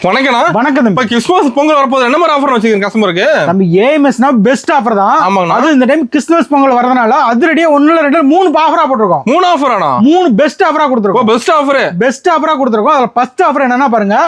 வணக்கண்ணா. வணக்கம். இப்ப கிறிஸ்மஸ் பொங்கல் வரப்போது என்ன மாதிரி ஆஃபர் வச்சிருக்கீங்க கஸ்டமருக்கு? நம்ம ஏஎம்எஸ்னா பெஸ்ட் ஆஃபர் தான். ஆமாங்கண்ணா. அது இந்த டைம் கிறிஸ்மஸ் பொங்கல் வரதுனால அதிரடியா 3 ஆஃபரா போட்டுருக்கோம். 3 ஆஃபரானா? 3 பெஸ்ட் ஆஃபரா கொடுத்துருக்கோம். Best offer. பெஸ்ட் ஆஃபரா கொடுத்துருக்கோம். அதுல ஃபர்ஸ்ட் ஆஃபர் என்னன்னா பாருங்க,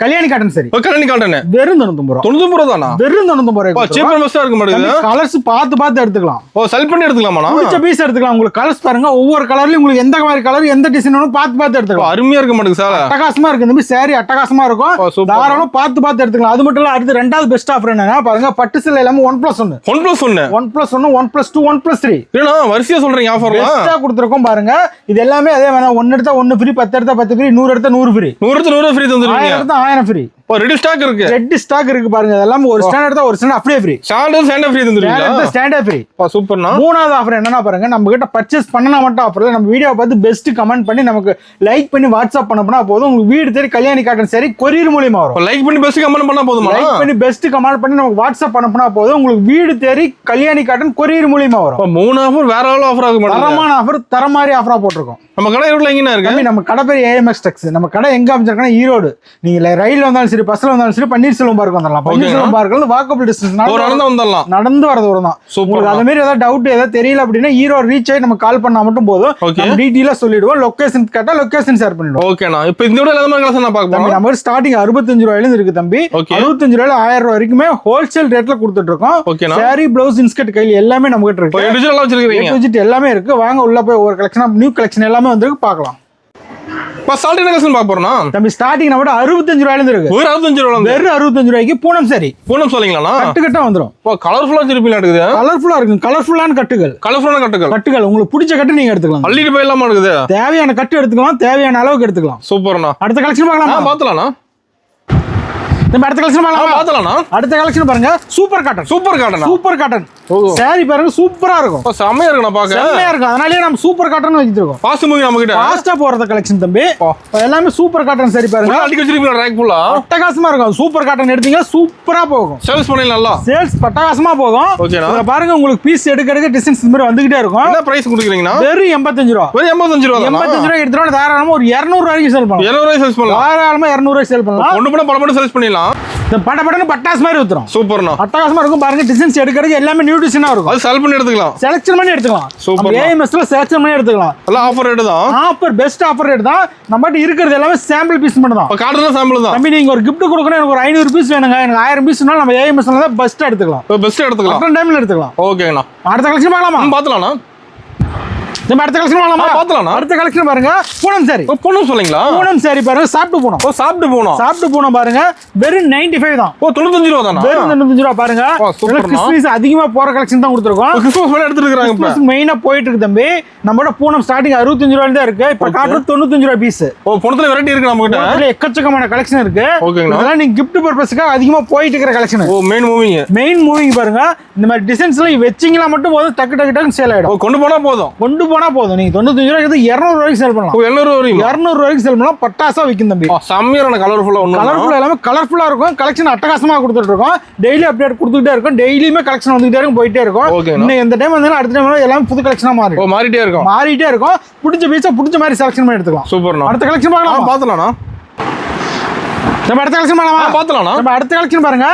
கல்யாணி காட்டன் சரி. கல்யாணி காட்டன் வெறும் 99 ரூபாய். 99 ரூபாய் தானா? வெறும் 99 ரூபாய். சீப் அண்ட் பெஸ்டா இருக்கு மாட்டேங்குது. கலர்ஸ் பார்த்து எடுத்துக்கலாம். செலக்ட் பண்ணி எடுத்துக்கலாமா? பிடிச்ச பீஸ் எடுத்துக்கலாம். உங்களுக்கு கலர்ஸ் பாருங்க, ஒவ்வொரு கலர்லயும் உங்களுக்கு எந்த மாதிரி கலர் எந்த டிசைன் வேணும் பார்த்து எடுத்துக்கலாம். அருமையா இருக்க மாட்டேங்குது சார். அட்டகாசமா இருக்கு. இந்த மாதிரி சாரி அட்டகாசமா இருக்கும். தாராளமா பார்த்து எடுத்துக்கலாம். அது மட்டும் இல்ல, அடுத்து ரெண்டாவது பெஸ்ட் ஆஃபர் என்னன்னா பாருங்க, பட்டு சேலை எல்லாமே 1+1 1+1 1+3 ஏன்னா வரிசையா சொல்றீங்க ஆஃபர்லாம் பெஸ்டா கொடுத்துருக்கோம் பாருங்க. இது எல்லாமே அதே வேணா, 1 எடுத்தா 1 ஃப்ரீ, 10 எடுத்தா 10 ஃப்ரீ, 100 எடுத்தா 100 ஃப்ரீ, 100 எடுத்தா 100 ஃப்ரீ தந்துருவீங்க. 1000 எடுத்தா 1000 ஃப்ரீ. ரெடி ஸ்டாக் இருக்கு. ரெடி ஸ்டாக் இருக்கு பாருங்க. இதெல்லாம் ஒரு ஸ்டாண்ட் எடுத்தா ஒரு ஸ்டாண்ட் அப்படியே ஃப்ரீ. ஸ்டாண்ட் ஃப்ரீ தந்துருவீங்க. ஸ்டாண்டே ஃப்ரீ. சூப்பர்ண்ணா. மூணாவது ஆஃபர் என்னன்னா பாருங்க, நம்ம கிட்ட பர்ச்சேஸ் பண்ணனா மட்டும் ஆஃபர் இல்ல, நம்ம வீடியோ பார்த்து பெஸ்ட் கமெண்ட் பண்ணி நமக்கு லைக் பண்ணி வாட்ஸ்அப் பண்ணா போதும், உங்களுக்கு வீடு தேடி கல்யாணி காட்டன் சரி கொரியர் மூலமா வரும். லைக் பண்ணி பெஸ்ட் கமெண்ட் பண்ணா போதுமா? லைக் பண்ணி பெஸ்ட் கமெண்ட் பண்ணி நமக்கு வாட்ஸ்அப் பண்ணா போதும், உங்களுக்கு வீடு தேடி கல்யாணி காட்டன் கொரியர் மூலமா வரும். 3 ஆஃபர் வேற லெவல் ஆஃபர் ஆகும். தரமான ஆஃபர், தரமாரி ஆஃபரா போட்டுருக்கோம். நம்ம கடை எவ்வளவு எங்கனா இருக்கு? நம்ம கடை பேர் ஏஎம்எஸ் டெக்ஸ். நம்ம கடை எங்க அமைச்சிருக்கோம்னா ஈரோடு. நீங்க ரயில்ல வந்தாலும் சரி, பஸ்ல வந்தாலும் சரி, பன்னீர்செல்வம் பார்க் வந்துடலாம். பன்னீர்செல்வம் பார்க்ல வாக்கபிள் டிஸ்டன்ஸ், நடந்து வரது தூரம் தான். உங்களுக்கு அது மாதிரி ஏதாவது டவுட் ஏதாவது தெரியல அப்படின்னா ஈரோடு ரீச் ஆகி நம்ம கால் பண்ணா மட்டும் போதும். நம்ம டீடைலா சொல்லிடுவோம். லொகேஷன் கேட்டா லொகேஷன் ஷேர் பண்ணிடுவோம். ஓகேண்ணா. இப்போ இந்த விட எல்லாமே கலெக்ஷன் நான் பார்க்க போறோம். நம்ம ஸ்டார்டிங் 65 ரூபாயில இருந்து இருக்கு தம்பி. 65 ரூபாயில 1000 ரூபாய் வரைக்குமே ஹோல்சேல் ரேட்ல கொடுத்துட்டு இருக்கோம். சாரி, பிளவுஸ், இன்ஸ்கர்ட் கையில் எல்லாமே நம்ம கிட்ட இருக்கு. டிஜிட்டலா வச்சிருக்கீங்க. எல்லாமே இருக்கு. வாங்க உள்ள போய் ஒரு கலெக்ஷன், நியூ கலெக்ஷன் எல்லாமே வந்திருக்கு, பார்க்கலாம். ஸ்டார்டிங் கலெக்ஷன் பார்க்க போறோம்னா தம்பி, ஸ்டார்டிங் நம்ம 65 ரூபாயில இருந்து இருக்கு. ஒரு 65 ரூபாய். வெறும் 65 ரூபாய்க்கு பூனம் சரி. பூனம் சொல்றீங்களா? கட்டுக்கட்டா வந்துரும். கலர்ஃபுல்லா திருப்பி இருக்குது. கலர்ஃபுல்லா இருக்கு. கலர்ஃபுல்லான கட்டுகள். கட்டுகள் உங்களுக்கு பிடிச்ச கட்டு நீங்க எடுத்துக்கலாம். அள்ளிட்டு போயிடலாமா இருக்குது? தேவையான கட்டு எடுத்துக்கலாம், தேவையான அளவுக்கு எடுத்துக்கலாம். சூப்பர்ண்ணா. அடுத்த கலெக்ஷன் பார்க்கலாம். பாத்துலாம்ண்ணா. நம்ம அடுத்த கலெக்ஷன் பாத்துலாம்ண்ணா. அடுத்த கலெக்ஷன் பாருங்க, super cotton. Super cotton sorry பாருங்க, சூப்பரா இருக்கும். செமையா இருக்கு. நான் பாக்க செமையா இருக்கும். அதனாலயே நம்ம சூப்பர் காட்டன் வச்சிருக்கோம். ஃபாஸ்ட் மூவி நம்ம கிட்ட ஃபாஸ்டா போறத கலெக்ஷன் தம்பி. எல்லாமே சூப்பர் காட்டன் சரி பாருங்க. அடிக்க வச்சிருக்கீங்க ரேக் ஃபுல்லா. அட்டகாசமா இருக்கும். சூப்பர் காட்டன் எடுத்தீங்க சூப்பரா போகும். சேல்ஸ் பண்ணல நல்லா. சேல்ஸ் பட்டகாசமா போகும். இத பாருங்க, உங்களுக்கு பீஸ் எடுக்க டிசைன்ஸ் இந்த மாதிரி வந்துகிட்டே இருக்கும். என்ன பிரைஸ் கொடுக்குறீங்கனா? வெறும் 85 ரூபாய். வெறும் 85 ரூபாய். 85 ரூபாய் எடுத்துறோம். தாராளமா ஒரு 200 ரூபாய்க்கு சேல் பண்ணலாம். 200 ரூபாய் சேல்ஸ் பண்ணலாம். தாராளமா 200 ரூபாய் சேல் பண்ணலாம். ஒண்ணு பண்ண பல சேல்ஸ் பண்ணிடலாம். இந்த பட்டன்னு பட்டாஸ் மாதிரி ஊத்துறோம். சூப்பர்ண்ணா. அட்டகாசமா இருக்கும் பாருங்க. டிசைன்ஸ் எடுக்கிறது எல்லாமே நியூ டிசைனா இருக்கும். அது செலக்ட் பண்ணி எடுத்துக்கலாம். செலக்ஷன் பண்ணி எடுத்துக்கலாம். சூப்பர். ஏஎம்எஸ்ல செலக்ஷன் பண்ணி எடுத்துக்கலாம். எல்லாம் ஆஃபர் ரேட் தான். ஆஃபர் பெஸ்ட் ஆஃபர் ரேட் தான். நம்மட்ட இருக்கிறது எல்லாமே சாம்பிள் பீஸ் மட்டும் தான். கார்டுல சாம்பிள் தான். தம்பி, நீங்க ஒரு gift கொடுக்கணும், எனக்கு ஒரு 500 பீஸ் வேணுங்க, எனக்கு 1000 பீஸ்னால நம்ம ஏஎம்எஸ்ல தான் பெஸ்ட் எடுத்துக்கலாம். பெஸ்ட் எடுத்துக்கலாம். அப்புறம் டைம்ல எடுத்துக்கலாம். ஓகேண்ணா. அடுத்த கலெக்ஷன் பார்க்கலாமா? பாத்துலாம்ண்ணா. நம்ம அடுத்த கலெக்ஷன் பார்க்கலாமா? பாத்துலாம்ண்ணா. அடுத்த கலெக்ஷன் பாருங்க, பூனம் சாரி. பூனம் சொல்றீங்களா? பூனம் சாரி பாருங்க, சாப்பிட்டு பூனம். சாப்பிட்டு பூனம் பாருங்க, வெறும் 95 தான். 95 ரூபாய் தானா? வெறும் 95 ரூபாய் பாருங்க. கிறிஸ்மஸ் அதிகமா போற கலெக்ஷன் தான் கொடுத்துருக்கோம். கிறிஸ்மஸ் மேல எடுத்துட்டு இருக்காங்க. கிறிஸ்மஸ் மெயினா போயிட்டு இருக்கு தம்பி. நம்மளோட பூனம் ஸ்டார்டிங் 65 ரூபாயில தான் இருக்கு. இப்ப காட்டுறது 95 ரூபாய் பீஸ். பூனத்துல வெரைட்டி இருக்கு நம்ம கிட்ட. அதுல எக்கச்சக்கமான கலெக்ஷன் இருக்கு. இதெல்லாம் நீங்க gift பர்பஸ்க்காக அதிகமா போயிட்டு இருக்கிற கலெக்ஷன். மெயின் மூவிங் பாருங்க. இந்த மாதிரி டிசைன்ஸ்லாம் வெச்சிங்களா மட்டும் போதும், டக்கு சேல் ஆயிடும். கொண்டு போனா போதும். நீங்க 95 ரூபாய்க்கு 200 ரூபாய்க்கு சேல் பண்ணலாம். 200 ரூபாய்க்கு சேல் பண்ணலாம். பட்டாசா விக்கும் தம்பி. செம்மையான கலர்ஃபுல்லா எல்லாமே கலர்ஃபுல்லா இருக்கும். கலெக்ஷன் அட்டகாசமா கொடுத்துட்டு இருக்கோம். டெய்லி அப்டேட் கொடுத்துட்டே இருக்கும். டெய்லியுமே கலெக்ஷன் வந்துட்டே இருக்கும், போயிட்டே இருக்கும். இன்னும் எந்த டைம் வந்தாலும் அடுத்த டைம் எல்லாம் புது கலெக்ஷனா மாறிட்டே இருக்கும். பிடிச்ச பீஸா பிடிச்ச மாதிரி செலக்ஷன் பண்ணி எடுத்துக்கலாம். சூப்பர். அடுத்த கலெக்ஷன் பார்க்கலாம். பாத்துலாம்ண்ணா. நம்ம அடுத்த கலெக்ஷன் பார்க்கலாமா? பாத்துலாம்ண்ணா. நம்ம அடுத்த கலெக்ஷன் பாருங்க,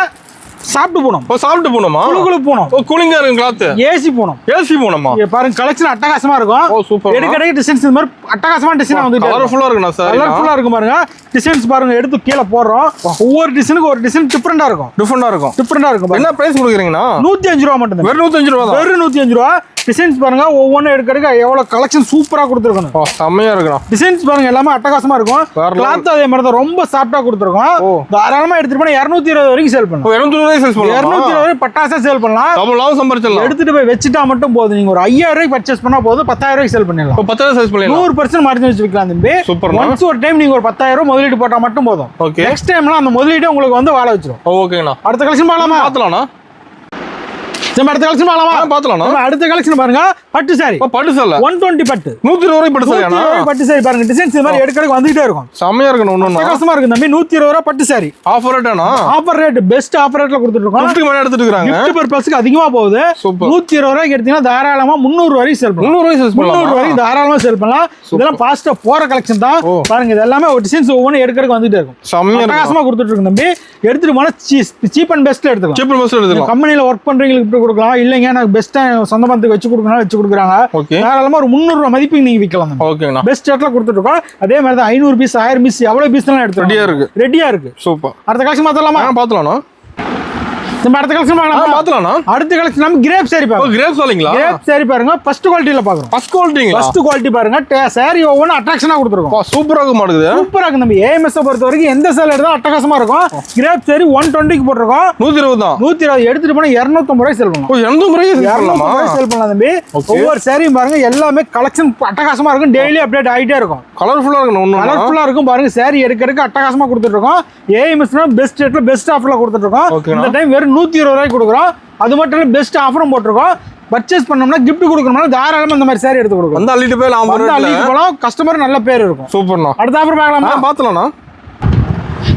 சாப்பிட்டு போனோம். சாப்பிட்டு போனோமா? குளு போனோம். கூலிங்கா இருக்கும் கிளாத். ஏசி போனோம். போனோமா? பாருங்க, கலெக்ஷன் அட்டகாசமா இருக்கும். சூப்பர். எடுக்கடை டிசைன்ஸ் இந்த மாதிரி அட்டகாசமான டிசைன் வந்து கலர்ஃபுல்லா இருக்குண்ணா சார். கலர்ஃபுல்லா இருக்கும் பாருங்க. டிசைன்ஸ் பாருங்க, எடுத்து கீழ போடுறோம். ஒவ்வொரு டிசைனுக்கு ஒரு டிசைன் டிஃபரெண்டா இருக்கும். என்ன பிரைஸ் கொடுக்குறீங்கன்னா? 105 ரூபாய் மட்டும். வெறும் 105 ரூபாய் தான். வெறும் 105 ரூபாய். டிசைன்ஸ் பாருங்க, ஒவ்வொன்றும் எடுக்க எவ்வளவு கலெக்ஷன் சூப்பரா கொடுத்துருக்கணும். செம்மையா இருக்கணும். டிசைன்ஸ் பாருங்க, எல்லாமே அட்டகாசமா இருக்கும். கிளாத் அதே மாதிரி தான், ரொம்ப சாஃப்டா கொடுத்துருக்கோம். தாராளமா எடுத்துட்டு போனா 220 வரைக்கும் சேல் பண்ணலாம். 220 ரூபாய் சேல் பண்ணலாம். 220 வரைக்கும் பட்டாசா சேல் பண்ணலாம். டபுளாவும் சம்பாரிச்சலாம். எடுத்துட்டு போய் வச்சுட்டா மட்டும் போதும். நீங்க ஒரு 5000 ரூபாய்க்கு பர்ச்சேஸ் பண்ணா போதும், 10000 ரூபாய்க்கு சேல் பண்ணிடலாம். 10,000 சேல் பண்ணலாம். 100% மார்ஜின் வச்சு விக்கலாம் தம்பி. சூப்பர். ஒன்ஸ் ஒரு டைம் நீங்க ஒரு 10000 ரூபாய் முதலீடு போட்டா மட்டும் போதும். நெக்ஸ்ட் டைம்லாம் அந்த முதலீடு உங்களுக்கு வந்து வாழ வச்சிரும். ஓகேண்ணா. அடுத்த கலெக்ஷன் பார்க்கலாமா? பாத்துலாம்ண்ணா. நம்ம அடுத்த கலெக்ஷன் பார்க்கலாமா? பாத்துலாம் நம்ம அடுத்த கலெக்ஷன் பாருங்க பட்டு சாரி. பட்டு சேலை 120 பட்டு 120 ரூபாய் பட்டு சேலையானா? பட்டு சாரி பாருங்க டிசைன்ஸ் இந்த மாதிரி எடுக்கறதுக்கு வந்துட்டே இருக்கும். செமையா இருக்கணும் ஒண்ணு கஷ்டமா இருக்கு தம்பி. 120 ரூபாய் பட்டு சாரி. ஆஃபர் ரேட்டானா? ஆஃபர் ரேட் பெஸ்ட் ஆஃபர் ரேட்ல கொடுத்துட்டு இருக்கோம். கிஃப்ட்க்கு மேல எடுத்துட்டு இருக்காங்க. கிஃப்ட் பர்பஸ்க்கு அதிகமா போகுது. 120 ரூபாய்க்கு எடுத்தீங்கன்னா தாராளமா 300 வரைக்கும் சேல் பண்ணலாம். 300 சேல் பண்ணலாம். 300 வரைக்கும் தாராளமா சேல் பண்ணலாம். இதெல்லாம் பாஸ்டா போற கலெக்ஷன் தான். பாருங்க இது எல்லாமே ஒரு டிசைன்ஸ் ஒவ்வொரு எடுக்கறதுக்கு வந்துட்டே இருக்கும். செமையா இருக்கு. கஷ்டமா கொடுத்துட்டு இருக்கோம் தம்பி. எடுத்துட்டு போனா சீப் அண்ட் பெஸ்ட்ல எடுத்துக்கலாம். சீப் அண்ட் பெஸ்ட்ல எடுத்துக்கலாம். கம்பெனில வொர்க் பண்றவங்களுக்கு இப்படி கொடுக்கலாம். இல்லங்க எனக்கு பெஸ்ட்டா சொந்த பந்தத்துக்கு வச்சு கொடுக்கணும் வச்சு கொடுக்குறாங்க. தாராளமா ஒரு 300 ரூபாய் மதிப்புக்கு நீங்க விக்கலாம். ஓகேண்ணா. பெஸ்ட் ரேட்ல கொடுத்துட்டு இருக்கோம். அதே மாதிரி தான் 500 பீஸ் 1000 பீஸ் எவ்வளவு பீஸ்லாம் எடுத்து ரெடியா இருக்கு. சூப்பர். அடுத்த கலெக்ஷன் பார்த்தலாமா? பார்த்தலாம்ண்ணா. நம்ம அடுத்த கலெக்ஷன் பார்க்கலாமா? அடுத்த கலெக்ஷன் நம்ம கிரேப் சாரி பாருங்க. கிரேப் சாரிங்களா? கிரேப் சாரி பாருங்க ஃபர்ஸ்ட் குவாலிட்டில பாக்குறோம். ஃபர்ஸ்ட் குவாலிட்டி பாருங்க. சாரி ஒவ்வொரு அட்ராக்ஷனா கொடுத்துருக்கோம். சூப்பரா இருக்க மாட்டேங்குது. சூப்பரா இருக்கு நம்ம ஏஎம்எஸ் பொறுத்த வரைக்கும் எந்த சேல் எடுத்தாலும் அட்டகாசமா இருக்கும். கிரேப் சாரி 120 க்கு போட்டுருக்கோம். 120 தான். 120 எடுத்துட்டு போனா 250 ரூபாய் சேல் பண்ணலாம். 250 ரூபாய் சேல் பண்ணலாம் தம்பி. ஒவ்வொரு சாரியும் பாருங்க எல்லாமே கலெக்ஷன் அட்டகாசமா இருக்கும். டெய்லி அப்டேட் ஆயிட்டே இருக்கும். கலர்ஃபுல்லா இருக்கணும். கலர்ஃபுல்லா இருக்கும் பாருங்க. சாரி எடுக்கிறதுக்கு அட்டகாசமா கொடுத்துட்டு இருக்கோம். ஏஎம்எஸ்னா பெஸ்ட் ரேட்ல பெஸ்ட் ஆஃபர்ல கொடுத்துட்டு இருக்கோம். இந்த டைம் வெறும் 120 ரூபாய்க்கு கொடுக்குறோம். அது மட்டும் இல்ல பெஸ்ட் ஆஃபரும் போட்டிருக்கோம். பர்ச்சேஸ் பண்ணோம்னா gift கொடுக்கணும்னா தாராளமா இந்த மாதிரி சாரி எடுத்து கொடுக்கலாம். வந்து அள்ளிட்டு போலாம். கஸ்டமர் நல்ல பேர் இருக்கும். சூப்பர்ண்ணா. அடுத்த ஆஃபர் பார்க்கலாமா? பார்த்தலாம்ண்ணா.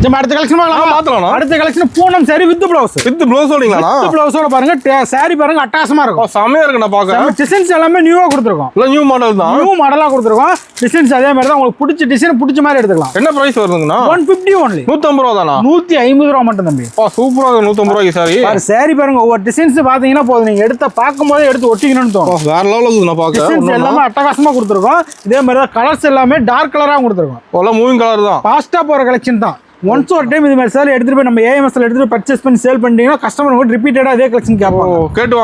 நம்ம அடுத்த கலெக்ஷன் பார்க்கலாமா? அடுத்த collection Poonam sari with blouse. With blouse ஓடிங்களா? வித் ப்ளவுஸோட பாருங்க. சாரி பாருங்க அட்டகாசமா இருக்கும். செமையா இருக்கு நான் பாக்க. நம்ம டிசைன்ஸ் எல்லாமே நியூவா கொடுத்துருக்கோம். இல்ல நியூ மாடல் தான். நியூ மாடலா கொடுத்துருக்கோம். டிசைன்ஸ் அதே மாதிரி தான் உங்களுக்கு பிடிச்ச டிசைன் பிடிச்ச மாதிரி எடுத்துக்கலாம். என்ன பிரைஸ் வருதுங்கண்ணா? 150 only. 150 ரூபாய் தானா? 150 ரூபாய் மட்டும் தம்பி. சூப்பரா இருக்கு. 150 ரூபாய்க்கு சாரி. சாரி பாருங்க ஒவ்வொரு டிசைன்ஸ் பாத்தீங்கன்னா போதும். நீங்க எடுத்த பாக்கும்போது எடுத்து ஒட்டிக்கணும்னு தோணும். வேற லெவல்ல இருக்கு நான் பாக்க. டிசைன்ஸ் எல்லாமே அட்டகாசமா கொடுத்துருக்கோம். இதே மாதிரி தான் கலர்ஸ் எல்லாமே டார்க் கலரா கொடுத்துருக்கோம். எல்லாம் மூவிங் கலர் தான். ஃபாஸ்டா போற கலெக்ஷன் தான். ஒன்ஸ் ஒரு டைம் இது மாதிரி சேல் எடுத்துட்டு போய் நம்ம ஏஎம்எஸ்ல எடுத்துட்டு பர்ச்சேஸ் பண்ணி சேல் பண்ணிட்டீங்கன்னா கஸ்டமர் உங்க ரிப்பீட்டடா அதே கலெக்ஷன் கேட்பாங்க. கேட்டு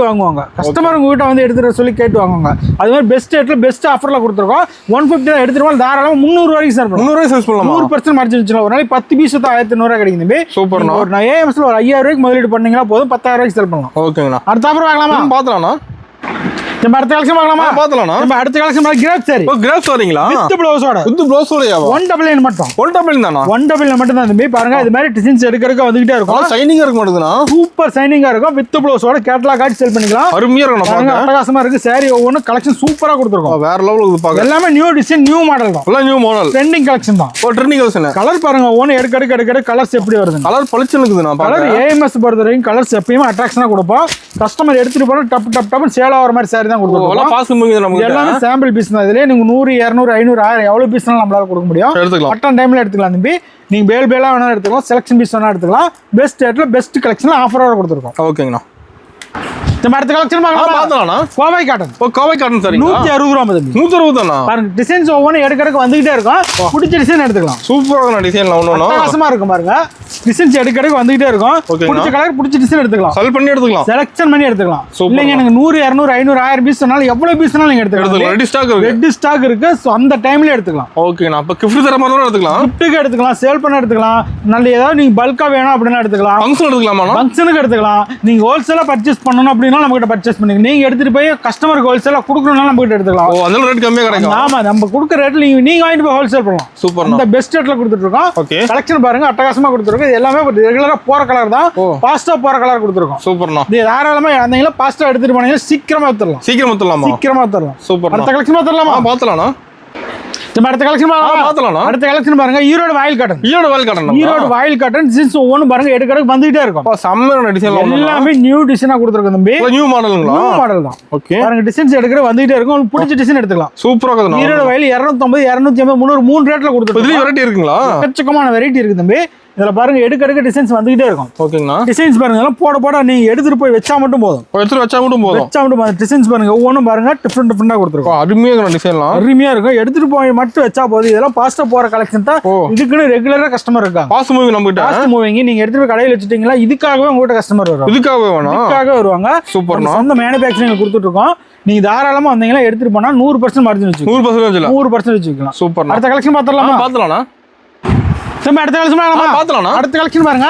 வாங்குவாங்க. கஸ்டமர் உங்க கிட்ட வந்து எடுத்துட்டு சொல்லி கேட்டு வாங்குவாங்க. அது மாதிரி பெஸ்ட் ரேட்ல பெஸ்ட் ஆஃபர்ல கொடுத்துருக்கோம். 150 தான் எடுத்துட்டு போய் தாராளமா 300 வரைக்கும் சேல் பண்ணலாம். 300 ரூபாய் சேல் பண்ணலாம். 100% மார்ஜின் வச்சுக்கலாம். ஒரு நாளைக்கு 10 பீஸ் தான் 1500 ரூபாய் கிடைக்கும் தம்பி. சூப்பர்ண்ணா. ஒரு ஏஎம்எஸ்ல ஒரு 5000 ரூபாய்க்கு முதலீடு பண்ணீங்கன்னா போதும் 10000 ரூபாய்க்கு சேல் பண்ணலாம். ஓகேங்கண்ணா. அடுத்த ஆஃபர் பார்க்கலாமா? பார்த்தலாம்ண்ணா. நம்ம அடுத்த கலெக்ஷன் பார்க்கலாமா? பார்த்தலாம்ண்ணா. நம்ம அடுத்த கலெக்ஷன் கிரேப் சாரி. கிரேப் சாரிங்களா? வித் ப்ளவுஸோட. வித் ப்ளவுஸோடயா? 199 மட்டும். 199 தானா? 199 மட்டும் தான் தம்பி. பாருங்க இது மாதிரி டிசைன்ஸ் எடுக்கறதுக்கு வந்துட்டே இருக்கும். ஷைனிங்கா இருக்க மாட்டேங்குதுண்ணா. சூப்பர் ஷைனிங்கா இருக்கும். வித் ப்ளவுஸோட கேட்டலாக் காட்டி சேல் பண்ணிக்கலாம். அருமையா இருக்கும் பாருங்க. அட்டகாசமா இருக்கு. சாரி ஒவ்வொரு கலெக்ஷன் சூப்பரா கொடுத்துருக்கோம். வேற லெவல்ல இருக்கு பாக்க. எல்லாமே நியூ டிசைன் நியூ மாடல் தான். எல்லாம் நியூ மாடல். ட்ரெண்டிங் கலெக்ஷன் தான். Trending collection. கலர் பாருங்க ஒவ்வொரு எடுக்க கலர்ஸ் எப்படி வருது. கலர் பளிச்சுன்னு இருக்குதுண்ணா. கலர் ஏஎம்எஸ் பொறுத்த வரைக்கும் கலர்ஸ் எப்பயுமே அட்ராக்ஷனா கொடுப்போம். கஸ்டமர் எடுத்துட்டு போனா டப் சேல் ஆகிற மாதிரி சாரி தான் கொடுப்போம். எல்லாமே சாம்பிள் பீஸ் தான். இதுலயே நீங்க 100 200 500 1000 எவ்வளவு பீஸ்னாலும் நம்மளால கொடுக்க முடியும். பட்டன் டைம்ல எடுத்துக்கலாம் தம்பி. நீங்க பேலா வேணா எடுத்துக்கலாம். செலக்ஷன் பீஸ் வேணா எடுத்துக்கலாம். பெஸ்ட் ரேட்ல பெஸ்ட் கலெக்ஷன்ல ஆஃபரோட கொடுத்துருக்கோம். ஓகேங்கண்ணா. நம்ம அடுத்த கலெக்ஷன் பார்த்தலாம்ண்ணா. கோவை காட்டன். கோவை காட்டன் சாரி 160 ரூபாய் தம்பி. 160 தானா? பாருங்க டிசைன்ஸ் ஒவ்வொரு எடுக்கறதுக்கு வந்துகிட்டே இருக்கும். பிடிச்ச டிசைன் எடுத்துக்கலாம். சூப்பரா இருக்கு டிசைன்ல ஒண்ணு அட்டகாசமா இருக்கும் பாருங்க. டிசைன்ஸ் எடுக்கறதுக்கு வந்துகிட்டே இருக்கும். பிடிச்ச கலர் பிடிச்ச டிசைன் எடுத்துக்கலாம். செலக்ட் பண்ணி எடுத்துக்கலாம். செலக்ஷன் பண்ணி எடுத்துக்கலாம். இல்லங்க எனக்கு 100 200 500 1000 பீஸ் சொன்னாலும் எவ்வளவு பீஸ்னாலும் நீங்க எடுத்துக்கலாம். ரெடி ஸ்டாக் இருக்கு. ரெடி ஸ்டாக் இருக்கு. சோ அந்த டைம்ல எடுத்துக்கலாம். ஓகேண்ணா. அப்ப gift தர மாதிரி எடுத்துக்கலாம். கிஃப்ட்டுக்கு எடுத்துக்கலாம். சேல் பண்ண எடுத்துக்கலாம். நல்ல ஏதாவது நீங்க பல்கா வேணும் அப்படினா எடுத்துக்கலாம். ஃபங்க்ஷன் எடுத்துக்கலாமா? ஃபங்க்ஷனுக்கு எடுத்துக்கலாம். நீங்க ஹோல்சேலா பர்ச்சேஸ் பண்ணனும் அப்படினா நம்ம கிட்ட பர்ச்சேஸ் நீங்க எடுத்துட்டு போய் கஸ்டமருக்கு ஹோல்சேலா கொடுக்கணும்னா நம்ம கிட்ட எடுத்துக்கலாம். அதனால ரேட் கம்மியா கிடைக்கும். ஆமா நம்ம கொடுக்கிற ரேட்ல நீங்க வாங்கிட்டு போய் ஹோல்சேல் பண்ணலாம். சூப்பர். அந்த பெஸ்ட் ரேட்ல கொடுத்துட்டு இருக்கோம். கலெக்ஷன் பாருங்க அட்டகாசமா கொடுத்துருக்கோம். இது எல்லாமே ரெகுலரா போற கலர் தான். பாஸ்டா போற கலர் கொடுத்துருக்கோம். சூப்பர்ண்ணா. இது தாராளமா வந்தீங்களா பாஸ்டா எடுத்துட்டு போனீங்க சீக்கிரமா எடுத்துடலாம். சீக்கிரமா எடுத்துடலாம். சூப்பர். அடுத்த கலெக்ஷன் பார்த்தலாமா? பார்த்தலாம்ண்ணா. அடுத்த கலெக்ஷன் பார்த்தலாம். அடுத்த கலெக்ஷன் பாருங்க ஈரோடு வாயில் காட்டன். ஈரோடு வாயில் காட்டன் டிசைன்ஸ் ஒவ்வொன்னு பாருங்க எடுக்கறதுக்கு வந்துட்டே இருக்கும். செம்ம டிசைன். எல்லாமே நியூ டிசைனா கொடுத்துருக்கோம் தம்பி. நியூ மாடலுங்களா? நியூ மாடல் தான். ஓகே பாருங்க டிசைன்ஸ் எடுக்கற வந்துட்டே இருக்கும். உங்களுக்கு பிடிச்ச டிசைன் எடுத்துக்கலாம். சூப்பரா இருக்குதுண்ணா. ஈரோடு வாயில் 250 280 300 மூணு ரேட்ல கொடுத்துருக்கோம். இதுல வெரைட்டி இருக்குங்களா? எக்கச்சக்கமான வெரைட்டி இருக்கு தம்பி. இதுல பாருங்க எடுக்க டிசைன்ஸ் வந்துகிட்டே இருக்கும். ஓகேங்களா? டிசைன்ஸ் பாருங்க எல்லாம் போட நீங்க எடுத்துட்டு போய் வச்சா மட்டும் போதும். வச்சா மட்டும் போதும். டிசைன்ஸ் பாருங்க ஒவ்வொன்றும் பாருங்க டிஃபரெண்டா கொடுத்துருக்கோம். அருமையா இருக்கும் டிசைன்லாம். அருமையா இருக்கும். எடுத்துட்டு போய் மட்டும் வச்சா போதும். இதெல்லாம் பாஸ்டா போற கலெக்ஷன் தான். இதுக்குன்னு ரெகுலரா கஸ்டமர் இருக்காங்க. பாஸ்ட் மூவிங் நம்ம கிட்ட. பாஸ்ட் மூவிங் நீங்க எடுத்துட்டு போய் கடையில வச்சிட்டீங்களா இதுக்காகவே உங்ககிட்ட கஸ்டமர் வருவாங்க. இதுக்காகவே வருவாங்க. சூப்பர்ண்ணா. சொந்த மேனுஃபேக்சரிங் கொடுத்துட்டு இருக்கோம். நீங்க தாராளமா வந்தீங்களா எடுத்துட்டு போனா 100% மார்ஜின் வச்சு 100% வச்சுக்கலாம். சூப்பர். அடுத்த கலெக்ஷன் பார்த்தலாமா? அடுத்த கலெக்ஷன் பாருங்க. அடுத்த கலெக்ஷன் பாருங்க.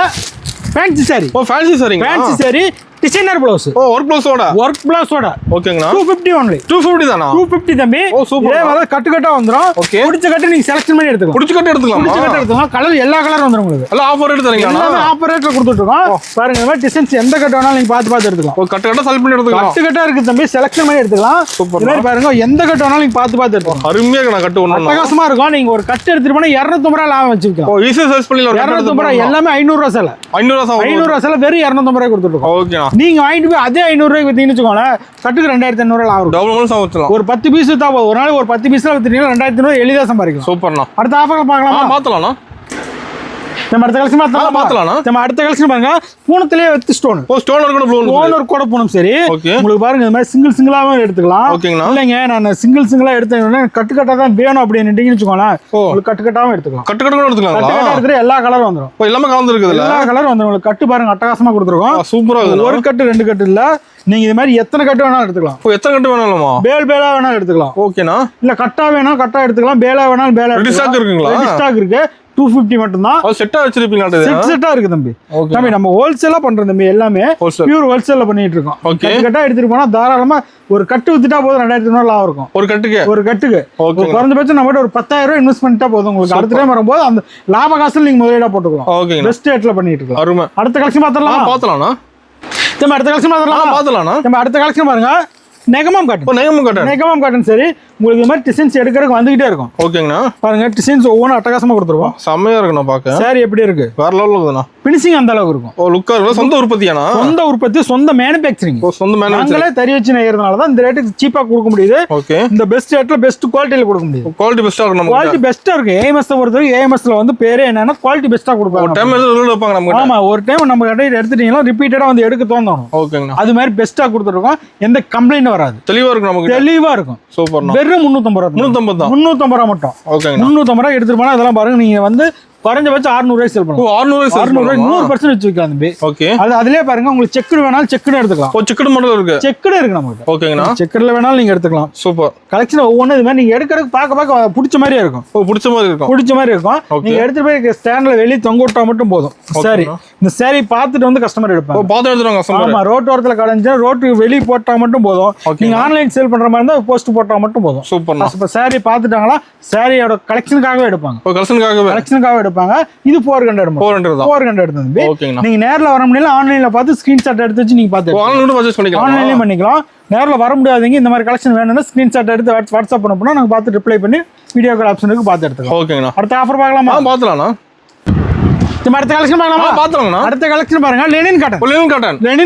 Fancy sari. Fancy sari. Fancy sari designer blouse. Oh work ப்ளவுஸோட. ஒர்க் ப்ளவுஸோட. ஓகேங்கண்ணா. 250 only. 250 தானா? 250 தம்பி. Oh super. இதே மாதிரி கட்டு கட்டா வந்துரும். ஓகே. புடிச்ச கட்டு நீங்க செலக்ஷன் பண்ணி எடுத்துக்கலாம். புடிச்ச கட்டு எடுத்துக்கலாம். புடிச்ச கட்டு எடுத்துக்கலாம். கலர் எல்லா கலரும் வந்துரும் உங்களுக்கு. எல்லாம் ஆஃபர் ரேட் தரீங்களா? எல்லாமே ஆஃபர் ரேட்ல கொடுத்துட்டு இருக்கோம். பாருங்க இந்த மாதிரி டிசைன்ஸ் எந்த கட்டு வேணாலும் நீங்க பார்த்து எடுத்துக்கலாம். ஒரு கட்டு கட்டா செலக்ட் பண்ணி எடுத்துக்கலாம். கட்டு கட்டா இருக்கு தம்பி, செலக்ஷன் பண்ணி எடுத்துக்கலாம். சூப்பர். இந்த மாதிரி பாருங்க எந்த கட்டு வேணாலும் நீங்க பார்த்து எடுத்துக்கலாம். அருமையா இருக்கு கட்டு ஒண்ணு. அட்டகாசமா இருக்கும். நீங்க ஒரு கட்டு எடுத்துட்டு போனா 250 ரூபாய் லாபம் வச்சுக்கலாம். ஓ ஈஸியா சர்ச் பண்ணி ஒரு 250 ரூபாய் எல்லாமே 500 ரூபாய் செல. 500 ரூபாய் செல வெறும் 250 ரூபாய் கொடுத்துட்டு இருக்கோம். ஓகேண்ணா. நீங்க வாங்கிட்டு போய் அதே 500 ரூபாய்க்கு வித்தீங்கன்னு வச்சுக்கோங்களேன், கட்டுக்கு 2500 ரூபாய் லாபம். டபுள் மடங்கு சம்பாதிக்கலாம். ஒரு 10 பீஸ் வித்தா போதும். ஒரு நாளைக்கு ஒரு 10 பீஸ்ல வித்தீங்கன்னா 2500 ரூபாய் எளிதா சம்பாதிக்கலாம். சூப்பர்ண்ணா. அடுத்த ஆஃபர் பார்க்கலாமா? மாத்தலாம்ண்ணா. நம்ம அடுத்த கலெக்ஷன் மாத்தலாம்ண்ணா. நம்ம அடுத்த கலெக்ஷன் பாருங்க, பூனத்திலேயே with stone. Oh stone work கூட ஸ்டோன் ஒர்க் கூட பூனம். சரி ஓகே. உங்களுக்கு பாருங்க இந்த மாதிரி சிங்கிளாவே எடுத்துக்கலாம். ஓகேங்கண்ணா. இல்லைங்க நான் சிங்கிளா எடுத்தேன்னா கட்டு கட்டா தான் வேணும் அப்படின்னு வச்சுக்கோங்களேன், உங்களுக்கு கட்டு கட்டாவும் எடுத்துக்கலாம். கட்டு கட்டு கூட எடுத்துக்கலாம். கட்டு கட்டா எடுத்துட்டு எல்லா கலரும் வந்துரும். ஓ எல்லாமே கலந்து இருக்குதுல. எல்லா கலரும் வந்துரும். உங்களுக்கு கட்டு பாருங்க அட்டகாசமா கொடுத்துருக்கோம். சூப்பரா இருக்கு. ஒரு கட்டு 2 கட்டு இல்ல, நீங்க இது மாதிரி எத்தனை கட்டு வேணாலும் எடுத்துக்கலாம். ஓ எத்தனை கட்டு வேணாலுமா? பேலா வேணாலும் எடுத்துக்கலாம். ஓகேண்ணா. இல்ல கட்டா வேணாம் கட்டா எடுத்துக்கலாம். பேலா வேணாலும் பேலா. ரெடி ஸ்டாக் இருக்குங்களா? ரெடி ஸ்டாக் இருக்கு. 250 மட்டும் தான். அது செட்டா வச்சிருப்பீங்க. செட்டா இருக்கு தம்பி. தம்பி நம்ம ஹோல்சேலா பண்றோம் தம்பி, எல்லாமே பியூர் ஹோல்சேல்ல பண்ணிட்டு இருக்கோம். ஓகே. கட்டா எடுத்துட்டு போனா தாராளமா ஒரு கட்டு வித்துட்டா போதும் 2500 லாபம் இருக்கும். ஒரு கட்டுக்கு குறைஞ்சபட்சம் நம்ம ஒரு 10,000 ரூபாய் இன்வெஸ்ட் பண்ணிட்டா போதும். உங்களுக்கு அடுத்த டைம் வரும்போது அந்த லாப காசுல நீங்க முதலீடா போட்டுக்கலாம். ஓகே. பெஸ்ட் ரேட்ல பண்ணிட்டு இருக்கோம். அருமை. அடுத்த கலெக்ஷன் பார்த்தலாம். பார்த்தலாம்ண்ணா. நம்ம அடுத்த கலெக்ஷன் பார்த்தலாம்ண்ணா. நம்ம அடுத்த கலெக்ஷன் பாருங்க, நெகமாம் காட்டன். சரி உங்களுக்கு இந்த மாதிரி டிசைன்ஸ் எடுக்கிறதுக்கு வந்துகிட்டே இருக்கும். ஓகேங்கண்ணா. பாருங்க டிசைன்ஸ் ஒவ்வொன்றும் அட்டகாசமா கொடுத்துருவோம். செம்மையா இருக்குண்ணா பாக்க. சாரி எப்படி இருக்கு? வேற லெவல்ல இருக்குண்ணா. பினிஷிங் அந்த அளவுக்கு இருக்கும். ஓ லுக்கா இருக்கு. சொந்த உற்பத்தியாண்ணா? சொந்த உற்பத்தி, சொந்த மேனுஃபேக்சரிங். ஓ சொந்த மேனுஃபேக்சரிங். நாங்களே தறி வச்சு நெய்யறதுனால தான் இந்த ரேட்டுக்கு சீப்பா கொடுக்க முடியுது. ஓகே. இந்த பெஸ்ட் ரேட்ல பெஸ்ட் குவாலிட்டில கொடுக்க முடியுது. குவாலிட்டி பெஸ்டா இருக்கு. நம்ம குவாலிட்டி பெஸ்டா இருக்கு. ஏஎம்எஸ் பொறுத்தவரைக்கும் ஏஎம்எஸ்ல வந்து பேரே என்னன்னா குவாலிட்டி பெஸ்டா கொடுப்பாங்க. ஒரு டைம் ரூல் வைப்பாங்க நம்ம. ஆமா ஒரு டைம் நம்ம கடையில எடுத்துட்டீங்கன்னா ரிப்பீட்டடா வந்து எடுக்க தோணும். ஓகேங்கண்ணா. அது மாதிரி பெஸ்டா கொடுத்துருக்கோம். எந்த கம்ப்ளைண்ட் வராது. தெளிவா இருக்கு நமக்கு. தெளிவா இருக்கும். சூப்பர்ண்ணா. வெறும் 350 ரூபாய். 350 ரூபாய் மட்டும். ஓகேங்க. 350 ரூபாய் எடுத்துட்டு போனா இதெல்லாம் பாருங்க, நீங்க வந்து குறைஞ்சபட்சம் 600 ரூபாய் சேல் பண்ணுவோம். 600 ரூபாய் 100% வச்சு வைக்கலாம் தம்பி. ஓகே. அதுலயே பாருங்க உங்களுக்கு செக்குடு வேணாலும் செக்குடு எடுத்துக்கலாம். ஓ செக்குடு மாடல் இருக்கு. செக்குடு இருக்கு நமக்கு. ஓகேங்கண்ணா. செக்குடுல வேணாலும் நீங்க எடுத்துக்கலாம். சூப்பர். கலெக்ஷன் ஒவ்வொன்றும் இது மாதிரி நீங்க எடுக்கிறதுக்கு பார்க்க பிடிச்ச மாதிரியே இருக்கும். ஓ பிடிச்ச மாதிரி இருக்கும். நீங்க எடுத்துட்டு போய் ஸ்டாண்ட்ல வெளியே தொங்க விட்டா மட்டும் போதும். சரி இந்த சாரி பார்த்துட்டு வந்து கஸ்டமர் எடுப்பாங்க. பார்த்து எடுத்துறாங்க கஸ்டமர். ஆமா ரோட் ஓரத்துல கடைஞ்சா ரோட்டுக்கு வெளியே போட்டா மட்டும் போதும். நீங்க ஆன்லைன் சேல் பண்ற மாதிரி இருந்தா போஸ்ட் போட்டா மட்டும் போதும். சூப்பர். இப்ப சாரி பார்த்துட்டாங்களா, சாரியோட கலெக்ஷனுக்காகவே எடுப்பாங்க. கலெக்ஷனுக்காக எடுப்பாங்க. இது 400 எடுத்தது. நீங்க நேர்ல வர முடியல, ஆன்லைன்ல பார்த்து ஸ்கிரீன்ஷாட் எடுத்து வச்சு நீங்க பார்த்து ஆன்லைன்லயும் பண்ணிக்கலாம். நேர்ல வர முடியாதீங்க, இந்த மாதிரி கலெக்ஷன் வேணும்னா ஸ்கிரீன்ஷாட் எடுத்து வாட்ஸ்அப் பண்ண நாங்க பார்த்து ரிப்ளை பண்ணி வீடியோ கால் ஆப்ஷனுக்கு பார்த்து எடுத்துக்கலாம். ஓகேங்கண்ணா. அடுத்த ஆஃபர் பார்க்கலாமா? பார்த்துலாம்ண்ணா. அடுத்த கலெக்ஷன் பார்க்கலாமா? அடுத்த கலெக்ஷன் பாருங்க, லெனின்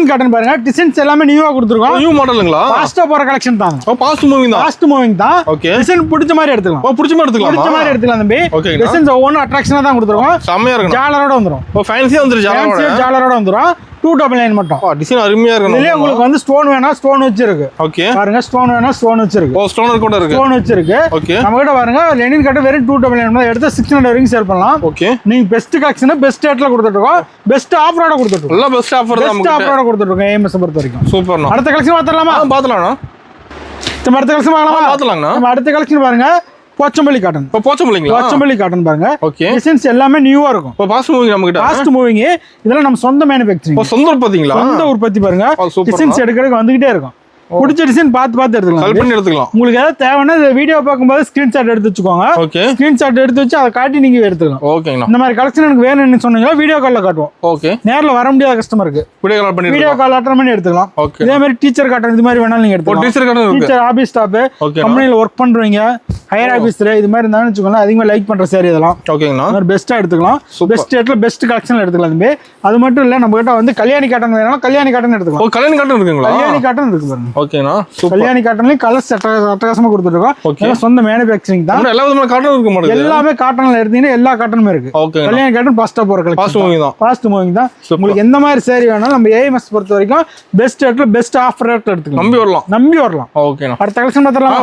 காட்டன் பாருங்க. டிசைன்ஸ் எல்லாமே நியூவா கொடுத்துருக்கோம். நியூ மாடலுங்களா? ஃபாஸ்டா போற கலெக்ஷன் தான். ஃபாஸ்ட் மூவிங் தான். ஓகே. டிசைன் பிடிச்ச மாதிரி எடுத்துக்கலாம். பிடிச்ச மாதிரி எடுத்துக்கலாம் தம்பி. ஓகே. டிசைன்ஸ் ஒவ்வொரு அட்ராக்ஷனா தான் கொடுத்துருக்கோம். செமையா இருக்கு. ஜாலரோட வந்துரும். ஃபேன்சியா வந்துரும். ஜாலரோட வந்துரும். 299 மட்டும். டிசைன் அருமையா இருக்கு. இதுலயே உங்களுக்கு வந்து ஸ்டோன் வேணா ஸ்டோன் வச்சிருக்கு. ஓகே. பாருங்க ஸ்டோன் வேணா ஸ்டோன் வச்சிருக்கு. ஓ ஸ்டோன் கூட இருக்கு. ஸ்டோன் வச்சிருக்கு. ஓகே. நம்ம கிட்ட பாருங்க லெனின் கட்ட வெறும் 299 மட்டும் எடுத்து 600 வரைக்கும் சேல் பண்ணலாம். ஓகே. நீங்க பெஸ்ட் கலெக்ஷன் பெஸ்ட் ரேட்ல கொடுத்துட்டு இருக்கோம். பெஸ்ட் ஆஃபரோட கொடுத்துட்டு இருக்கோம். எல்லாம் பெஸ்ட் ஆஃபர் தான். பெஸ்ட் ஆஃபரோட கொடுத்துட்டு இருக்கோம் ஏஎம்எஸ் பொறுத்த வரைக்கும். சூப்பர்ண்ணா. அடுத்த கலெக்ஷன் பார்த்தலாமா? பார்த்தலாம்ண்ணா. நம்ம அடுத்த கலெக்ஷன் பார்க்கலாமா? பார்த்தலாம்ண்ணா. நம்ம அடுத்த கலெக்ஷன் பாருங்க, போச்சம்பள்ளி காட்டன் பாருங்க. ஓகே. டிசைன்ஸ் எல்லாமே நியூவா இருக்கும். ஃபாஸ்ட் மூவிங் இதெல்லாம் நம்ம சொந்த மேனுஃபேக்சரிங். சொந்த உற்பத்தி பாருங்க. டிசைன்ஸ் எடுக்கிறதுக்கு வந்துகிட்டே இருக்கும். பிடிச்ச டிசைன் பார்த்து எடுத்துக்கலாம். உங்களுக்கு ஏதாவது தேவைன்னா வீடியோ பார்க்கும்போது ஸ்கிரீன்ஷாட் எடுத்து வச்சுக்கோங்க. ஓகே. ஸ்கிரீன்ஷாட் எடுத்து வச்சு அதை காட்டி நீங்க எடுத்துக்கலாம். ஓகேங்களா. இந்த மாதிரி கலெக்ஷன் எனக்கு வேணும்னு சொன்னீங்கன்னா வீடியோ கால்ல காட்டுவோம். ஓகே. நேர்ல வர முடியாத கஸ்டமருக்கு வீடியோ கால் அட்டெண்ட் பண்ணி எடுத்துக்கலாம். இதே மாதிரி டீச்சர் காட்டன் இது மாதிரி வேணாலும் நீங்க எடுத்துக்கலாம். டீச்சர் ஆபீஸ் ஸ்டாஃப் கம்பெனில ஒர்க் பண்றீங்க, ஹையர் ஆபீஸ்ல இது மாதிரி இருந்தாலும் வச்சுக்கோங்க, அதிகமா லைக் பண்ற சாரி இதெல்லாம். ஓகேங்களா. பெஸ்ட்டா எடுத்துக்கலாம். பெஸ்ட் ரேட்ல பெஸ்ட் கலெக்ஷன்ல எடுத்துக்கலாம் தம்பி. அது மட்டும் இல்ல நம்ம கிட்ட வந்து கல்யாணி காட்டன் வேணாலும் கல்யாணி காட்டன் எடுத்துக்கலாம். கல்யாணி காட்டன் இருக்குங்களா? கல்யாணி காட்டன் இருக்கு பாருங்க. ஓகேனா. கல்யாணி காட்டன்லயும் கலர்ஸ் அட்டகாசமா கொடுத்துருக்கோம். ஓகே. சொந்த மேனுஃபேக்சரிங் தான். எல்லா விதமான காட்டன் இருக்கு மாட்டேங்குது. எல்லாமே காட்டன்ல எடுத்தீங்கன்னா எல்லா காட்டனுமே இருக்கு. ஓகே. கல்யாணி காட்டன் ஃபாஸ்டா போற கலெக்ஷன். ஃபாஸ்ட் மூவிங் தான். உங்களுக்கு எந்த மாதிரி சாரி வேணாலும் நம்ம ஏஎம்எஸ் பொறுத்த வரைக்கும் பெஸ்ட் ரேட்ல பெஸ்ட் ஆஃபர் ரேட்ல எடுத்துக்கலாம். நம்பி வரலாம். ஓகேனா. அடுத்த கலெக்ஷன் பார்த்தலாமா?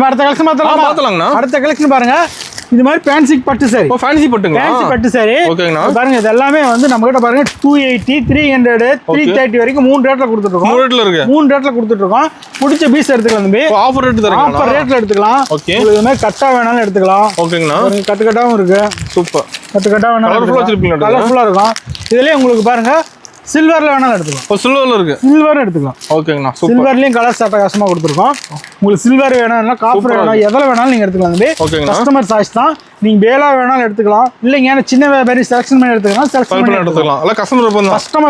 அடுத்த கலெக்ஷன் பார்த்தலாமா? அடுத்த கலெக்ஷன் பாருங்க, இது மாதிரி ஃபேன்சி பட்டு சாரி. ஓ ஃபேன்சி பட்டுங்க. ஃபேன்சி பட்டு சாரி. ஓகேங்கண்ணா. பாருங்க இது எல்லாமே வந்து நம்ம கிட்ட பாருங்க 280, 300, 330 வரைக்கும் 3 ரேட்ல கொடுத்துட்டு இருக்கோம். 3 ரேட்ல இருக்கு. 3 ரேட்ல கொடுத்துட்டு இருக்கோம். பிடிச்ச பீஸ் எடுத்துக்கலாம் தம்பி. ஆஃபர் ரேட் தரீங்க. ஆஃபர் ரேட்ல எடுத்துக்கலாம். ஓகே. உங்களுக்கு இது மாதிரி கட்டா வேணாலும் எடுத்துக்கலாம். ஓகேங்கண்ணா. கட்டு கட்டாவும் இருக்கு. சூப்பர். கட்டு கட்டா வேணாலும் கலர்ஃபுல்லா வச்சிருப்பீங்க. கலர்ஃபுல்லா இருக்கும். இதுலயே உங்களுக்கு பாருங்க சில்வர்ல வேணாலும் எடுத்துக்கலாம். ஓ சில்வர்ல இருக்கு. சில்வர் எடுத்துக்கலாம். ஓகேங்கண்ணா சூப்பர். சில்வர்லயும் கலர்ஸ் அட்டகாசமா கொடுத்துருக்கோம். உங்களுக்கு சில்வர் வேணும் காப்பர் வேணும் எதுல வேணாலும் நீங்க எடுத்துக்கலாம் தம்பி. கஸ்டமர் சாய்ஸ் தான். நீங்க பேலா வேணாலும் எடுத்துக்கலாம். இல்லைங்க ஏன்னா சின்ன வியாபாரி செலக்ஷன் பண்ணி எடுத்துக்கலாம். செலக்ஷன் பண்ணி எடுத்துக்கலாம். இல்ல கஸ்டமர்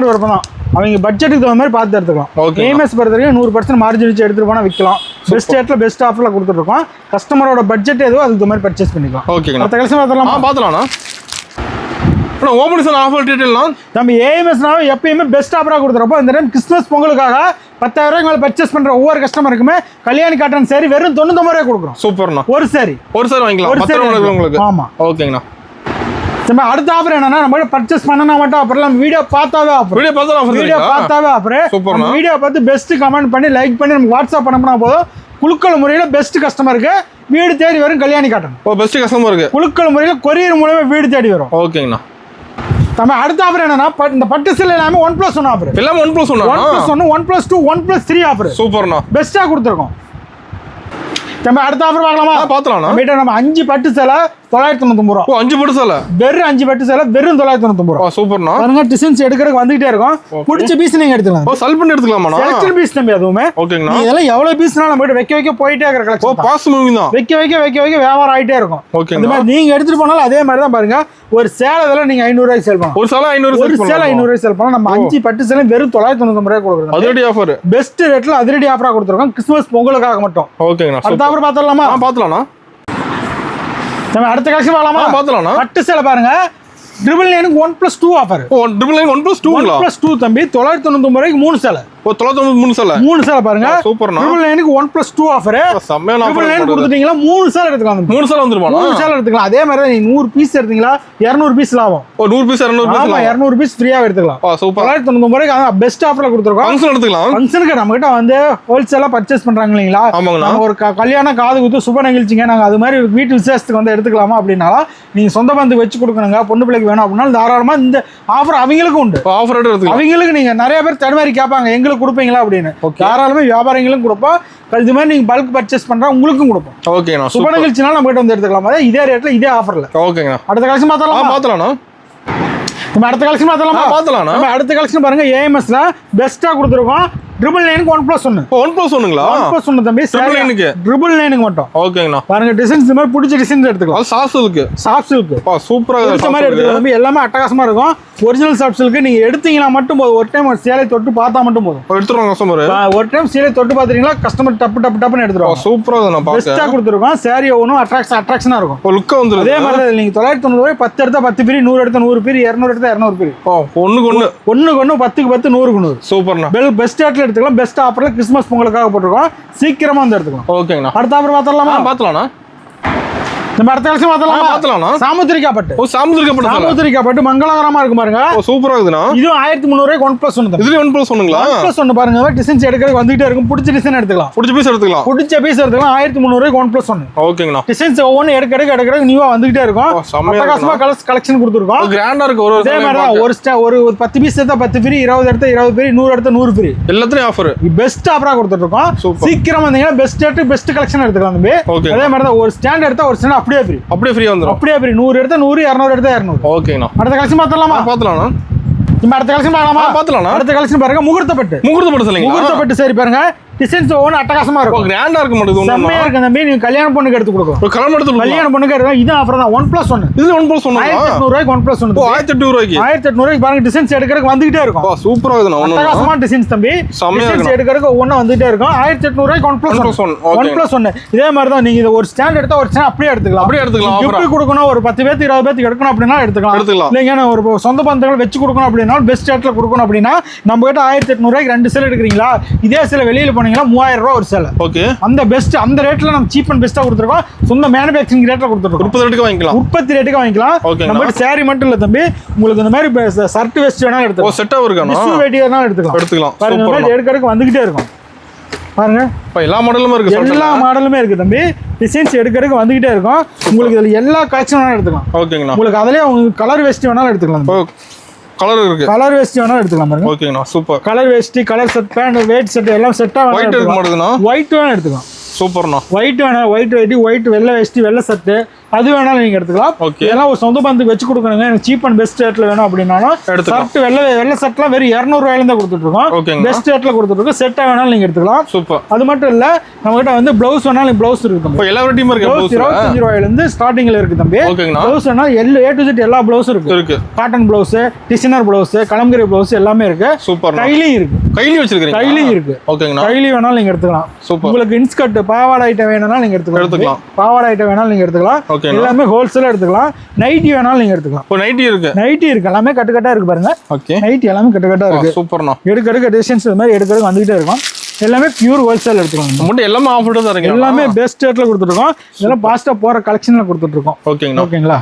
விருப்பம் தான். அவங்க பட்ஜெட்டுக்கு தகுந்த மாதிரி பார்த்து எடுத்துக்கலாம். ஏஎம்எஸ் பொறுத்த வரைக்கும் 100% மார்ஜின் வச்சு எடுத்துட்டு போனா விற்கலாம். பெஸ்ட் ரேட்ல பெஸ்ட் ஆஃபர்ல கொடுத்துருக்கோம். கஸ்டமரோட பட்ஜெட் எதுவோ அதுக்கு மாதிரி பர்ச்சேஸ் பண்ணிக்கலாம். ஓகேங்க. அடுத்த கலெக்ஷன் பார்த்தலாமா? பார்த்தலாம்ண்ணா. ஓபனிங் ஆஃபர் டீடைல்லாம் நம்ம ஏஎம்எஸ்னாவே எப்பயுமே பெஸ்ட் ஆஃபரா கொடுத்துறப்போ இந்த டைம் கிறிஸ்மஸ் பொங்கலுக்காக 10,000 ரூபாய்க்கு மேல பர்ச்சேஸ் பண்ற ஒவ்வொரு கஸ்டமருக்குமே கல்யாணி காட்டன் சாரி வெறும் 99 ரூபாய் கொடுக்குறோம். சூப்பர்ண்ணா. ஒரு சாரி வாங்கிக்கலாம். 10 ரூபாய் உங்களுக்கு. ஆமா ஓகேங்கண்ணா. நம்ம அடுத்த ஆஃபர் என்னன்னா நம்ம பர்ச்சேஸ் பண்ணனா மட்டும் ஆஃபர் நம்ம வீடியோ பார்த்தாவே ஆஃபர். வீடியோ பார்த்தாவே ஆஃபர். நம்ம வீடியோ பார்த்து பெஸ்ட் கமெண்ட் பண்ணி லைக் பண்ணி நமக்கு வாட்ஸ்அப் பண்ணா போதும். குலுக்கல் முறையில பெஸ்ட் கஸ்டமருக்கு வீடு தேடி வரும் கல்யாணி காட்டன். ஓ பெஸ்ட் கஸ்டமருக்கு குலுக்கல் முறையில கொரியர் மூலமா வீடு தேடி வரும். ஓகேங்கண்ணா. நம்ம அடுத்த ஆஃபர் என்னன்னா இந்த பட்டு சேலை எல்லாமே 1+1 ஆஃபர். எல்லாம் 1+1 1+1 1+2 1+3 ஆஃபர். சூப்பர்ண்ணா. பெஸ்டா கொடுத்துருக்கோம். நம்ம அடுத்த ஆஃபர் பார்க்கலாமா? பார்த்தலாம்ண்ணா. நம்ம 5 பட்டு சேலை 999 ரூபா. ஓ 5 பட்டு சேலை வெறும் 5 பட்டு சேலை வெறும் 999 ரூபா. சூப்பர்ண்ணா. பாருங்க டிசைன்ஸ் எடுக்கிறதுக்கு வந்துட்டே இருக்கும். பிடிச்ச பீஸ் நீங்க எடுத்துக்கலாம். ஓ செல் பண்ணி எடுத்துக்கலாமா? செலக்ஷன் பீஸ் நம்ம அதுவுமே. ஓகேங்கண்ணா. இதெல்லாம் எவ்வளவு பீஸ்னாலும் நம்ம வைக்க போயிட்டே இருக்கிற கலெக்ஷன். ஓ பாஸ் மூவிங் தான். வைக்க வியாபாரம் ஆயிட்டே இருக்கும். ஓகே. இந்த மாதிரி நீங்க எடுத்துட்டு போனாலும் அதே மாதிரி தான் பாருங்க. ஒரு சேலை இதெல்லாம் நீங்க 500 ரூபாய்க்கு சேல் பண்ணலாம். ஒரு சேலை 500 ரூபாய்க்கு சேல் பண்ணலாம். நம்ம 5 பட்டு சேலை வெறும் 999 ரூபாய்க்கு கொடுக்குறோம். அதிரடி ஆஃபர். பெஸ்ட் ரேட்ல அதிரடி ஆஃபரா கொடுத்துருக்கோம். கிறிஸ்மஸ் பொங்கலுக்காக மட்டும். ஓகேங்கண்ணா. அடுத்த ஆஃபர் பார்த்தலாமா? பார்த்தலாம்ண்ணா. நம்ம அடுத்த கலெக்ஷன் பார்க்கலாமா? பார்த்தலாம்ண்ணா. பட்டு சேலை பாருங்க 999 1+2 ஆஃபர். ஓ 999 1+2ங்களா? 1+2 தம்பி 999 ரூபாய்க்கு 3 சேலை. ஓ 999 சேலை. 3 சேலை பாருங்க. சூப்பர்ண்ணா. 999 1+2 ஆஃபர். செம்மயான ஆஃபர். 999 கொடுத்துட்டீங்களா 3 சேலை எடுத்துக்கலாம். 3 சேலை வந்துருமா? 3 சேலை எடுத்துக்கலாம். அதே மாதிரி நீங்க 100 பீஸ் எடுத்தீங்களா 200 பீஸ் லாபம். ஓ 100 பீஸ் 200 பீஸ். ஆமா 200 பீஸ் ஃப்ரீயா எடுத்துக்கலாம். ஓ சூப்பர். 999 ரூபாய்க்கு பெஸ்ட் ஆஃபர்ல கொடுத்துருக்கோம். ஃபங்க்ஷன் எடுத்துக்கலாம். ஃபங்க்ஷனுக்கு நம்ம கிட்ட வந்து ஹோல்சேலா பர்ச்சேஸ் பண்றாங்க இல்லீங்களா? ஆமாங்கண்ணா. ஒரு கல்யாணம் காது குத்து சுப நிகழ்ச்சிங்க நாங்க அது மாதிரி வீட்டு விசேஷத்துக்கு வந்து எடுத்துக்கலாமா அப்படின்னாலும் நீங்க சொந்த பந்துக்கு வச்சு கொடுக்கணுங்க பொண்ணு பிள்ளைக்கு வேணும் அப்படின்னா தாராளமா இந்த ஆஃபர் அவங்களுக்கும் உண்டு. ஆஃபர் எடுத்துக்கலாம். அவங்களுக்கு நீங்க நிறைய பேர் தடுமாறி கேட்பாங்க எங்களுக்கு கொடுப்பீங்களா அப்படின்னு. தாராளமா வியாபாரிகளும் கொடுப்போம். இது மாதிரி நீங்க பல்க் பர்ச்சேஸ் பண்றா உங்களுக்கும் கொடுப்போம். ஓகேண்ணா. சுப நிகழ்ச்சினால நம்ம கிட்ட வந்து எடுத்துக்கலாம். அதே இதே ரேட்ல இதே ஆஃபர்ல. ஓகேங்கண்ணா. அடுத்த கலெக்ஷன் பார்த்தலாம். பார்த்தலாம்ண்ணா. நம்ம அடுத்த கலெக்ஷன் பார்த்தலாமா? பார்த்தலாம்ண்ணா. நம்ம அடுத்த கலெக்ஷன் பாருங்க ஏஎம்எஸ்ல பெஸ்டா கொடுத்துருக்கோம். 999 1+1. 1+1ங்களா? 1+1 தம்பி. 999 மட்டும். ஓகேங்கண்ணா. பாருங்க டிசைன்ஸ் இந்த மாதிரி பிடிச்ச டிசைன்ஸ் எடுத்துக்கலாம். அது சாஃப்ட் சில்க். Soft silk. சூப்பரா இந்த மாதிரி எடுத்துக்கலாம் தம்பி. எல்லாமே அட்டகாசமா இருக்கும். ஒரிஜினல் சாஃப்ட் சில்க் நீங்க எடுத்தீங்கன்னா மட்டும் போதும். ஒரு டைம் சேலை தொட்டு பார்த்தா மட்டும் போதும். எடுத்துருவாங்க கஸ்டமர். ஒரு டைம் சேலை தொட்டு பாத்தீங்களா கஸ்டமர் டப்புன்னு எடுத்துருவாங்க. சூப்பரா இருக்கு. நான் பெஸ்டா கொடுத்துருக்கோம். சாரி ஒவ்வொன்றும் அட்ராக்ஷனா இருக்கும். லுக் வந்துரும். அதே மாதிரி நீங்க 990 ரூபாய் 10 எடுத்தா 10 பீரி, 100 எடுத்தா 100 பீரி, 200 எடுத்தா 200 பீரி. ஒண்ணுக்கு 1 10க்கு 10 100க்கு 100. சூப்பர்ண்ணா. பெஸ்ட் ரேட்ல எடுத்துக்கலாம். பெஸ்ட் ஆஃபர்ல கிறிஸ்மஸ் பொங்கலுக்காக போட்டுருக்கோம். சீக்கிரமா வந்து எடுத்துக்கலாம். ஓகேங்கண்ணா. அடுத்த ஆஃபர் பார்த்தலாமா? பார்த்தலாம்ண்ணா. நம்ம அடுத்த கலெக்ஷன் பார்த்தலாமா? சாமுத்திரிகா பட்டு. ஓ சாமுத்திரிகா பட்டு மங்களகரமா இருக்கு பாருங்க. ஓ சூப்பரா இருக்குண்ணா. இது 1300 ரூபாய்க்கு 1+1 தான். இதுல 1+1ங்களா? 1+1 பாருங்க. டிசைன்ஸ் எடுக்கிறதுக்கு வந்துட்டே இருக்கும். பிடிச்ச டிசைன் எடுத்துக்கலாம். பிடிச்ச பீஸ் எடுத்துக்கலாம். 1300 ரூபாய்க்கு 1+1. ஓகேங்கண்ணா. டிசைன்ஸ் ஒவ்வொன்னு எடுக்க நியூவா வந்துட்டே இருக்கும். அட்டகாசமா கலெக்ஷன் கொடுத்துருக்கோம். கிராண்டா இருக்கு. அதே மாதிரி தான் ஒரு 10 பீஸ் எடுத்தா 10 ஃப்ரீ, 20 எடுத்தா 20 ஃப்ரீ, 100 எடுத்தா 100 ஃப்ரீ. எல்லாத்துலயும் ஆஃபர். பெஸ்ட் ஆஃபரா கொடுத்துட்டு இருக்கோம். சீக்கிரம் வந்தீங்கன்னா பெஸ்ட் ரேட் பெஸ்ட் கலெக்ஷன் எடுத்துக்கலாம் தம்பி. அதே மாதிரி தான் ஒரு ஸ்டாண்ட் எடுத்தா ஒரு ஸ்டாண்ட் அப்படியே ஃப்ரீ. அப்படியே ஃப்ரீ. 100 எடுத்தா 100, 200 எடுத்தா 200. ஓகேண்ணா. அடுத்த கலெக்ஷன் பார்த்தலாமா? பார்த்தலாம்ண்ணா. நம்ம அடுத்த கலெக்ஷன் பார்க்கலாமா? பார்த்தலாம்ண்ணா. அடுத்த கலெக்ஷன் பாருங்க முகூர்த்த பட்டு சொல்லுங்க. முகூர்த்த பட்டு சரி பாருங்க. டிசைன்ஸ் ஒவ்வொரு அட்டகாசமா இருக்கும். கிராண்டா இருக்க மாட்டேங்குது. செம்மையா இருக்கு தம்பி. நீங்க கல்யாண பொண்ணுக்கு எடுத்து கொடுக்கும். கல்யாண பொண்ணுக்கு எடுத்து இது ஆஃபர் தான். 1+1. இது 1+1. 1800 ரூபாய்க்கு 1+1. 1800 ரூபாய்க்கு. 1800 ரூபாய்க்கு பாருங்க டிசைன்ஸ் எடுக்கிறதுக்கு வந்துட்டே இருக்கும். சூப்பரா இருக்குண்ணா. அட்டகாசமா டிசைன்ஸ் தம்பி. டிசைன்ஸ் எடுக்கிறதுக்கு ஒவ்வொன்னு வந்துட்டே இருக்கும். 1800 ரூபாய்க்கு 1+1. 1+1. இதே மாதிரி தான் நீங்க ஒரு ஸ்டாண்ட் எடுத்தா ஒரு ஸ்டாண்ட் அப்படியே எடுத்துக்கலாம். கிஃப்ட் கொடுக்கணும் ஒரு 10 பேருக்கு 20 பேருக்கு எடுக்கணும் அப்படின்னா எடுத்துக்கலாம். இல்லைங்க ஒரு சொந்த பந்தங்கள் வச்சு கொடுக்கணும் அப்படின்னா பெஸ்ட் ரேட்ல கொடுக்கணும் அப்படின்னா நம்ம கிட்ட 1800 ரூபாய்க்கு 2 சேலை எடுக்கிறீங்களா இதே சேலை வெளியில போனீங்கன்னா 3000 ரூபாய் ஒரு சேலை. ஓகே. அந்த பெஸ்ட் அந்த ரேட்ல நம்ம சீப் அண்ட் பெஸ்டா கொடுத்துருக்கோம். சொந்த மேனுஃபேக்சரிங் ரேட்ல கொடுத்துருக்கோம். உற்பத்தி ரேட்டுக்கு வாங்கிக்கலாம். நம்ம சாரி மட்டும் இல்ல தம்பி. உங்களுக்கு இந்த மாதிரி ஷர்ட் வெஸ்ட் வேணாலும் எடுத்துக்கலாம். ஓ செட்டா இருக்கானோ? டிஷு வேட்டி வேணாலும் எடுத்துக்கலாம். பாருங்க இந்த மாதிரி எடுக்கிறதுக்கு வந்துகிட்டே இருக்கும். பாருங்க எல்லா மாடலுமே இருக்கு. எல்லா மாடலுமே இருக்கு தம்பி. டிசைன்ஸ் எடுக்கிறதுக்கு வந்துகிட்டே இருக்கும். உங்களுக்கு இதுல எல்லா கலெக்ஷன் வேணாலும் எடுத்துக்கலாம். ஓகேங்கண்ணா. உங்களுக்கு அதுலயே உங்களுக்கு கலர் வெஸ்ட் வேணாலும் எடுத்துக்கலாம். கலர் இருக்கு. கலர் வெஸ்ட் வேணாலும் எடுத்துக்கலாம் பாருங்க. ஓகேண்ணா super. Colour vest, colour set, pant, weight set எல்லாம் செட்டா வேணாலும் எடுத்துக்கலாம். ஒயிட் வேணாலும் எடுத்துக்கலாம். சூப்பர்ண்ணா. ஒயிட் வேணா ஒயிட் வெட்டி, ஒயிட் வெள்ளை வெஸ்ட், வெள்ளை சட்டை அது வேணாலும் நீங்க எடுத்துக்கலாம். ஓகே. இதெல்லாம் ஒரு சொந்த பந்துக்கு வச்சு கொடுக்கணுங்க, எனக்கு சீப் அண்ட் பெஸ்ட் ரேட்ல வேணும் அப்படின்னாலும் எடுத்துக்கலாம். ஷர்ட் வெள்ளை ஷர்ட்லாம் வெறும் 200 ரூபாயில தான் கொடுத்துட்டு இருக்கோம். ஓகேங்க. பெஸ்ட் ரேட்ல கொடுத்துட்டு இருக்கோம். செட்டா வேணாலும் நீங்க எடுத்துக்கலாம். சூப்பர். அது மட்டும் இல்ல நம்ம கிட்ட வந்து ப்ளவுஸ் வேணாலும் ப்ளவுஸ் இருக்கு. இப்போ எல்லா வெரைட்டியும் இருக்கு. ப்ளவுஸ் 25 ரூபாயில இருந்து ஸ்டார்டிங்ல இருக்கு தம்பி. ஓகேங்கண்ணா. ப்ளவுஸ் வேணா A to Z எல்லா ப்ளவுஸும் இருக்கு. Cotton blouse, designer blouse, kalamkari blouse எல்லாமே இருக்கு. சூப்பர். கைலியும் இருக்கு. கைலி வச்சிருக்கீங்க? கைலியும் இருக்கு. ஓகேங்கண்ணா. கைலி வேணாலும் நீங்க எடுத்துக்கலாம். சூப்பர். உங்களுக்கு இன்ஸ்கர்ட் பாவாடை ஐட்டம் வேணும்னா நீங்க எடுத்துக்கலாம். பாவாடை ஐட்டம் வேணாலும் நீங்க எடுத்துக்கலாம். ஓகே. எல்லாமே ஹோல்சேலா எடுத்துக்கலாம். நைட்டி வேணாலும் நீங்க எடுத்துக்கலாம். இப்போ நைட்டி இருக்கு. நைட்டி இருக்கு. எல்லாமே கட்டுக்கட்டா இருக்கு பாருங்க. ஓகே. நைட்டி எல்லாமே கட்டுக்கட்டா இருக்கு. சூப்பர்ண்ணா. எடுக்க டிசைன்ஸ் இது மாதிரி எடுக்க வந்துகிட்டே இருக்கும். எல்லாமே பியூர் ஹோல்சேல் எடுத்துக்கலாம். மட்டும் எல்லாமே ஆஃபர் தான் இருக்கீங்க. எல்லாமே பெஸ்ட் ரேட்ல கொடுத்துட்டு இருக்கோம். இதெல்லாம் பாஸ்டா போற கலெக்ஷன்ல கொடுத்துட்டு இருக்கோம். ஓகேங்களா. ஓகேங்களா.